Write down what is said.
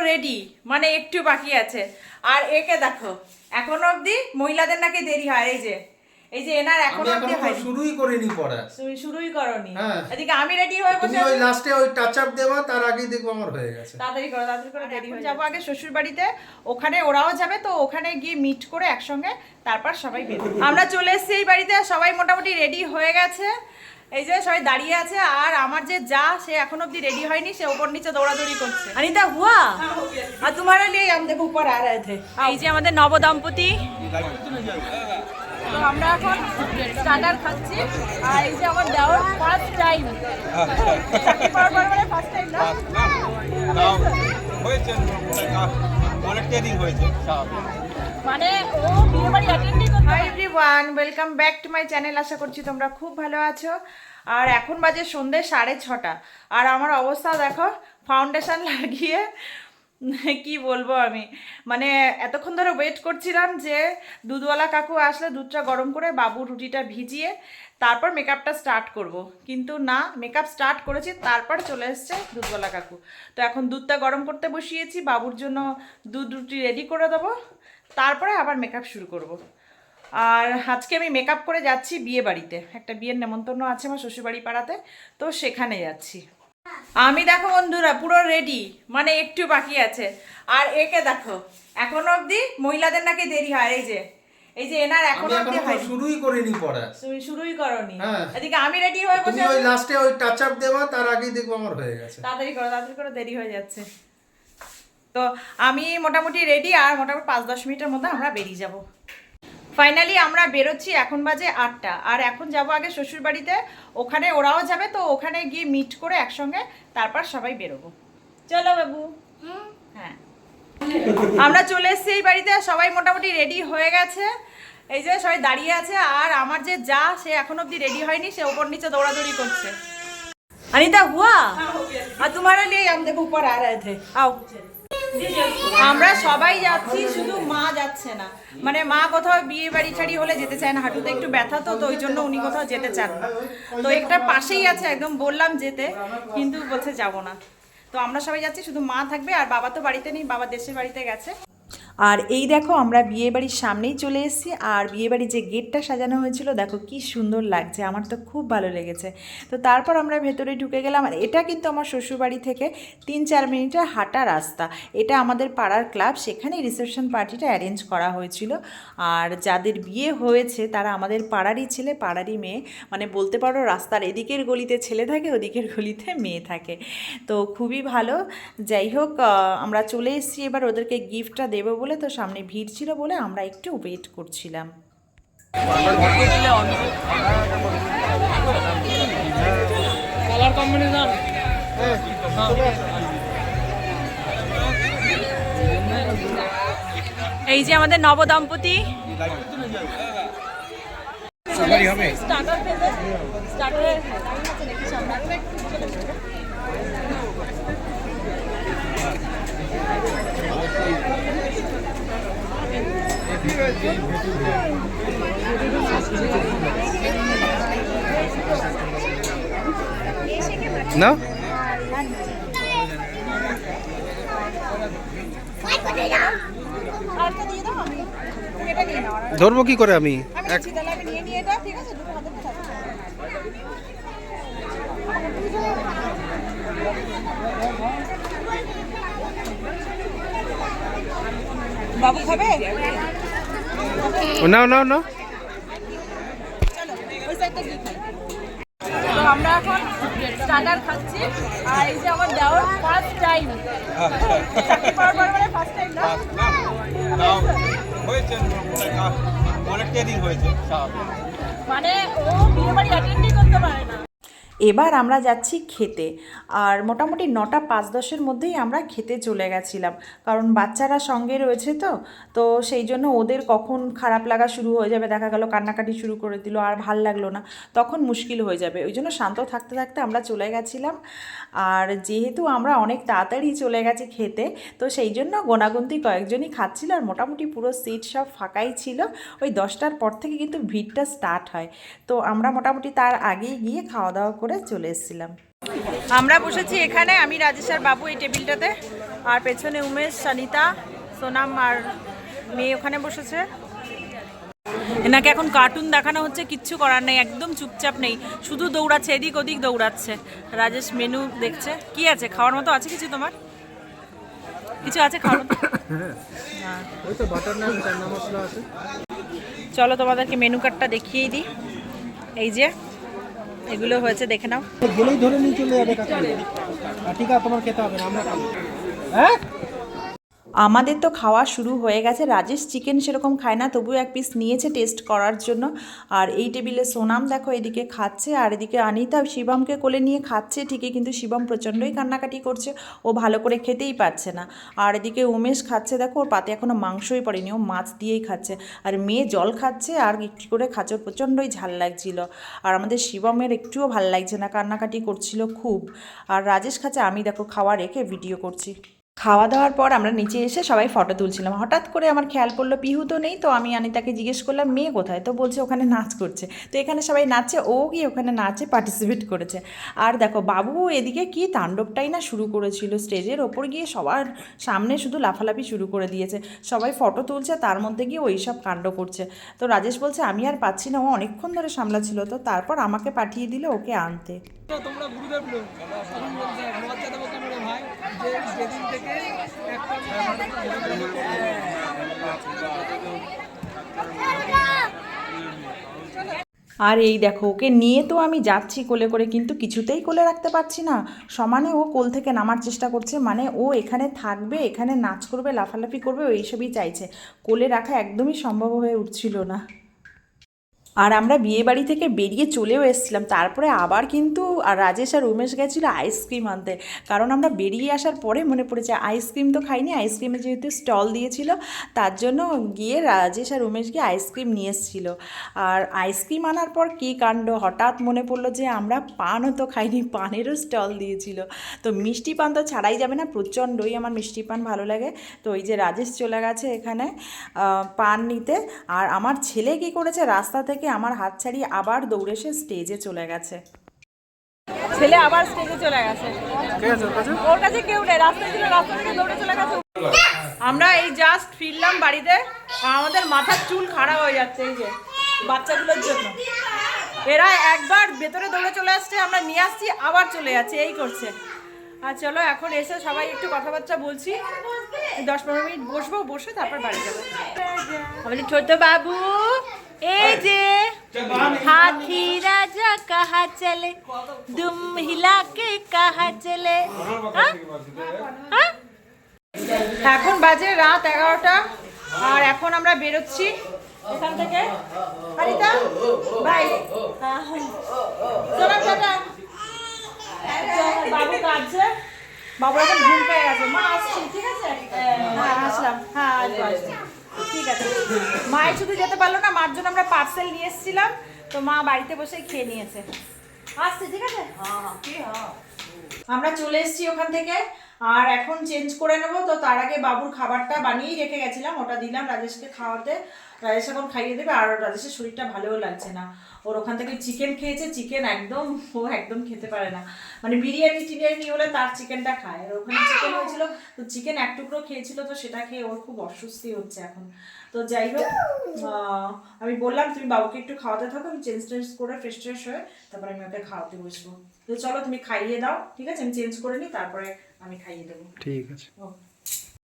Ready, মানে একটু বাকি আছে। আর একে দেখো, এখনো অবধি মহিলাদের নাকি দেরি হয়। এই যে এনার এখনো অবধি হয়, শুরুই করিনি পড়া। তুমি শুরুই করনি। হ্যাঁ, এদিকে আমি রেডি হয়ে বসে তুমি ওই লাস্টে ওই টাচ আপ দেবা, তার আগেই দেখবো আমার হয়ে গেছে। তাড়াতাড়ি করে দেরি হয়ে যাবো আগে শ্বশুর বাড়িতে, ওখানে ওরাও যাবে, তো ওখানে গিয়ে মিট করে একসঙ্গে তারপর সবাই বেরোবো। আমরা চলে এসেছি এই বাড়িতে, সবাই মোটামুটি রেডি হয়ে গেছে। এই যে সবাই দাঁড়িয়ে আছে, আর আমার যে যা সে এখন অব্দি রেডি হয়নি, সে ওপর নিচে দৌড়াদৌড়ি করছে। অনিতা হুয়া আর তোমারা লিয়ে हम देखो ऊपर आ रहे थे। এই যে আমাদের নবদম্পতি, তো আমরা এখন স্টার্টার খাচ্ছি। আর এই যে আমার দেওয়ার ফার্স্ট টাইম, চাকরি পাওয়ার পর মানে ফার্স্ট টাইম না হয়েছে, অনেকটা দিন হয়েছে মানে ও বিয়ে বাড়ি অ্যাটেন্ডই করতে। Hi everyone, welcome back to my channel. আশা করছি তোমরা খুব ভালো আছো। আর এখন বাজে সন্ধ্যে 6:30, আর আমার অবস্থা দেখো, ফাউন্ডেশন লাগিয়ে কি বলবো আমি, মানে এতক্ষণ ধরে ওয়েট করছিলাম যে দুধওয়ালা কাকু আসলে দুধটা গরম করে বাবু রুটিটা ভিজিয়ে তারপর মেকআপটা স্টার্ট করব, কিন্তু না, মেকআপ স্টার্ট করেছি তারপর চলে এসছে দুধওয়ালা কাকু। তো এখন দুধটা গরম করতে বসিয়েছি, বাবুর জন্য দুধ রুটি রেডি করে দেবো, তারপরে আবার মেকআপ শুরু করব। আর আজকে আমি মেকআপ করে যাচ্ছি বিয়ে বাড়িতে, একটা বিয়ের নেমন্তন্ন আছে আমার শ্বশুরবাড়ি পাড়াতে, তো সেখানে যাচ্ছি। আমি দেখো বন্ধুরা পুরো রেডি, মানে একটু বাকি আছে। আর একে দেখো, এখনো অবধি মহিলাদের নাকি দেরি হয়। এই যে এনার এখনো অবধি হয়, শুরুই করিনি পড়া। তুমি শুরুই করনি। হ্যাঁ, এদিকে আমি রেডি হয়ে বসে তুমি ওই লাস্টে ওই টাচ আপ দেবা, তার আগেই দেখবো আমার হয়ে গেছে। তাড়াতাড়ি করে দেরি হয়ে যাচ্ছে। তো আমি মোটামুটি রেডি, আর মোটামুটি 5-10 মিনিটের মধ্যে আমরা বেরিয়ে যাব। ফাইনালি আমরা বেরোচ্ছি, এখন বাজে 8টা। আর এখন যাব আগে শ্বশুর বাড়িতে, ওখানে ওরাও যাবে, তো ওখানে গিয়ে মিট করে একসঙ্গে তারপর সবাই বেরোবো। চলো বাবু। হ্যাঁ, আমরা চলে এসেছি এই বাড়িতে, সবাই মোটামুটি রেডি হয়ে গেছে। এই যে সবাই দাঁড়িয়ে আছে, আর আমার যে যা সে এখন অবধি রেডি হয়নি, সে ওপর নিচে দৌড়াদৌড়ি করছে। अनिता हुआ और तुम्हारा लिए हम देखो ऊपर आ रहे थे। आओ, আমরা সবাই যাচ্ছি, শুধু মা যাচ্ছে না। মানে মা কোথাও বিয়ে বাড়ি ছাড়ি হলে যেতে চায় না, হাঁটুতে একটু ব্যথা, তো ওই জন্য উনি কোথাও যেতে চান না। তো একটা পাশেই আছে, একদম বললাম যেতে, কিন্তু বলছে যাব না। তো আমরা সবাই যাচ্ছি, শুধু মা থাকবে, আর বাবা তো বাড়িতে নেই, বাবা দেশের বাড়িতে গেছে। আর এই দেখো আমরা বিয়ে বাড়ির সামনেই চলে এসেছি, আর বিয়ে বাড়ির যে গেটটা সাজানো হয়েছিল দেখো কি সুন্দর লাগছে, আমার তো খুব ভালো লেগেছে। তো তারপর আমরা ভেতরে ঢুকে গেলাম। আর এটা কিন্তু আমার শ্বশুরবাড়ি থেকে 3-4 মিনিটের হাঁটা রাস্তা। এটা আমাদের পাড়ার ক্লাব, সেখানেই রিসেপশন পার্টিটা অ্যারেঞ্জ করা হয়েছিল। আর যাদের বিয়ে হয়েছে তারা আমাদের পাড়ারই ছেলে, পাড়ারই মেয়ে, মানে বলতে পারো রাস্তার এদিকের গলিতে ছেলে থাকে, ওদিকের গলিতে মেয়ে থাকে। তো খুবই ভালো। যাই হোক, আমরা চলে এসেছি, এবার ওদেরকে গিফটটা দেবো বলে, তো সামনে ভিড় ছিল বলে আমরা একটু ওয়েট করছিলাম। এই যে আমাদের নবদম্পতি, না ধরবো কি করে আমি? বাবু খাবে? না না না, তো আমরা এখন স্টার্টার খাচ্ছি। আর এই যে আমার দেওয়ার ফার্স্ট টাইম, চাকরি পাওয়ার পর মানে ফার্স্ট টাইম না হয়েছে, অনেকটা দিন হয়েছে মানে ও বিয়ে বাড়ি অ্যাটেন্ডই করতে পারে না। এবার আমরা যাচ্ছি খেতে, আর মোটামুটি 9:05-10-এর মধ্যেই আমরা খেতে চলে গেছিলাম, কারণ বাচ্চারা সঙ্গে রয়েছে, তো সেই জন্য ওদের কখন খারাপ লাগা শুরু হয়ে যাবে, দেখা গেল কান্নাকাটি শুরু করে দিল, আর ভাল লাগলো না, তখন মুশকিল হয়ে যাবে। ওই জন্য শান্ত থাকতে থাকতে আমরা চলে গেছিলাম। আর যেহেতু আমরা অনেক তাড়াতাড়ি চলে গেছি খেতে, তো সেই জন্য গোনাগুনতি কয়েকজনই খাচ্ছিল, আর মোটামুটি পুরো সিট সব ফাঁকাই ছিল। ওই 10টার পর থেকে কিন্তু ভিড়টা স্টার্ট হয়, তো আমরা মোটামুটি তার আগেই গিয়ে খাওয়া দাওয়া করে চলে এসেছিলাম। আমরা বসেছি এখানে, আমি রাজেশ আর বাবু এই টেবিলটাতে। আর পেছনে উমেশ, সানিতা, সোনাম আর মেয়ে ওখানে বসেছে। এনাকে এখন কার্টুন দেখানো হচ্ছে, কিচ্ছু করার নেই, একদম চুপচাপ নেই, শুধু দৌড়াচ্ছে, এদিক ওদিক দৌড়াচ্ছে। রাজেশ মেনু দেখছে। কি আছে খাওয়ার মতো? আছে কিছু তোমার? কিছু আছে খাওয়ার মতো? হ্যাঁ, ওই তো বাটার নান, চানা মশলা আছে। চলো তোমাদেরকে মেনু কার্ডটা দেখিয়ে দিই। এই যে এগুলো হয়েছে, দেখে নাও। বলেই ধরে নিয়ে চলে যাবে কাকা। ঠিক আছে, তোমার খেতে হবে না, আমরা খাবো। হ্যাঁ, আমাদের তো খাওয়া শুরু হয়ে গেছে। রাজেশ চিকেন সেরকম খায় না, তবুও এক পিস নিয়েছে টেস্ট করার জন্য। আর এই টেবিলে সোনাম দেখো এদিকে খাচ্ছে, আর এদিকে অনিতা শিবমকে কোলে নিয়ে খাচ্ছে ঠিকই, কিন্তু শিবম প্রচণ্ডই কান্নাকাটি করছে, ও ভালো করে খেতেই পারছে না। আর এদিকে উমেশ খাচ্ছে, দেখো ওর পাতে এখনও মাংসই পড়েনি, ও মাছ দিয়েই খাচ্ছে। আর মেয়ে জল খাচ্ছে আর একটু করে খাচ্ছে, ওর প্রচণ্ডই ঝাল লাগছিল। আর আমাদের শিবমের একটুও ভাল লাগছে না, কান্নাকাটি করছিল খুব। আর রাজেশ খাচ্ছে, আমি দেখো খাওয়া রেখে ভিডিও করছি। খাওয়া দাওয়ার পর আমরা নিচে এসে সবাই ফটো তুলছিলাম। হঠাৎ করে আমার খেয়াল পড়লো পিহু তো নেই, তো আমি অনিতাকে জিজ্ঞেস করলাম মেয়ে কোথায়, তো বলছে ওখানে নাচ করছে। তো এখানে সবাই নাচছে, ও গিয়ে ওখানে নাচে পার্টিসিপেট করেছে। আর দেখো বাবু এদিকে কি তাণ্ডবটাই না শুরু করেছিল, স্টেজের ওপর গিয়ে সবার সামনে শুধু লাফালাফি শুরু করে দিয়েছে। সবাই ফটো তুলছে, তার মধ্যে গিয়ে ওই সব কাণ্ড করছে। তো রাজেশ বলছে আমি আর পাচ্ছি না, ও অনেকক্ষণ ধরে সামলাচ্ছিল, তো তারপর আমাকে পাঠিয়ে দিল ওকে আনতে। তোমরা গুরুদেব লোক তখন বলছে লজ্জা দেবো কেন রে ভাই, যে যেদিন থেকে একটা আর এই দেখো ওকে নিয়ে তো আমি যাচ্ছি কোলে করে, কিন্তু কিছুতেই কোলে রাখতে পারছি না। সমানে ও কোল থেকে নামার চেষ্টা করছে, মানে ও এখানে থাকবে, এখানে নাচ করবে, লাফালাফি করবে, এইসবই চাইছে। কোলে রাখা একদমই সম্ভব হয়ে উঠছিল না। আর আমরা বিয়েবাড়ি থেকে বেরিয়ে চলেও এসেছিলাম, তারপরে আবার কিন্তু আর রাজেশ আর উমেশ গেছিলো আইসক্রিম আনতে। কারণ আমরা বেরিয়ে আসার পরে মনে পড়েছে আইসক্রিম তো খাইনি, আইসক্রিমে যেহেতু স্টল দিয়েছিল, তার জন্য গিয়ে রাজেশ আর উমেশ গিয়ে আইসক্রিম নিয়ে এসেছিলো। আর আইসক্রিম আনার পর কী কাণ্ড, হঠাৎ মনে পড়লো যে আমরা পানও তো খাইনি, পানেরও স্টল দিয়েছিল। তো মিষ্টি পান তো ছাড়াই যাবে না, প্রচণ্ডই আমার মিষ্টি পান ভালো লাগে। তো ওই যে রাজেশ চলে গেছে এখানে পান নিতে। আর আমার ছেলে কী করেছে, রাস্তা থেকে আমার হাত ছাড়িয়ে আবার দৌড়ে এসে স্টেজে চলে গেছে। ছেলে আবার স্টেজে চলে গেছে, ওর কাছে কেউ নেই, রাস্তায় ছিল, রাস্তা থেকে দৌড়ে চলে গেছে। আমরা এই জাস্ট ফিরলাম বাড়িতে, আমাদের মাথার চুল খারাপ হয়ে যাচ্ছে এই যে বাচ্চাগুলোর জন্য। এরা একবার ভেতরে দৌড়ে চলে আসছে, আমরা নিয়ে আসছি আবার চলে যাচ্ছে, এই করছে। আর চলো এখন এসে সবাই একটু কথাবার্তা বলছি, 10-15 মিনিট বসবো, বসে তারপর বাড়ি যাবো। আমাদের ছোট বাবু এই যে হাথি রাজা কাহা চলে, দুম হিলা কে কাহা চলে। এখন বাজে রাত 11টা, আর এখন আমরা বেরোচ্ছি এখান থেকে। আরিতা বাই, চলো টাটা। বাবু কাঁদছে, বাবু এখন ঘুম পেয়ে গেছে। মা আসছি, ঠিক আছে? হ্যাঁ আসলাম, হ্যাঁ আসবো আসছি, ঠিক আছে। মায়ের শুধু যেতে পারলো না, মার জন্য আমরা পার্সেল নিয়ে এসেছিলাম, তো মা বাড়িতে বসেই খেয়ে নিয়েছে। আসছে, ঠিক আছে? আমরা চলে এসেছি ওখান থেকে, আর এখন চেঞ্জ করে নেবো। তো তার আগে বাবুর খাবারটা বানিয়েই রেখে গেছিলাম, ওটা দিলাম রাজেশকে খাওয়াতে। রাজেশ এখন খাইয়ে দেবে। আর রাজেশের শরীরটা ভালোও লাগছে না, ওর ওখান থেকে চিকেন খেয়েছে, চিকেন একদম ও একদম খেতে পারে না, মানে বিরিয়ানি টিরিয়ানি হলে তার চিকেনটা খায়, আর ওখানে চিকেন হয়েছিল তো চিকেন এক টুকরো খেয়েছিল, তো সেটা খেয়ে ওর খুব অস্বস্তি হচ্ছে এখন। তো যাই হোক, আমি বললাম তুমি বাবুকে একটু খাওয়াতে থাকো, আমি চেঞ্জ টেঞ্জ করে ফ্রেশ ট্রেশ হয়ে তারপরে আমি ওকে খাওয়াতে বসবো। তো চলো তুমি খাইয়ে দাও, ঠিক আছে? আমি চেঞ্জ করে নিই, তারপরে আমি খাইয়ে দেবো। ঠিক আছে। ওকে।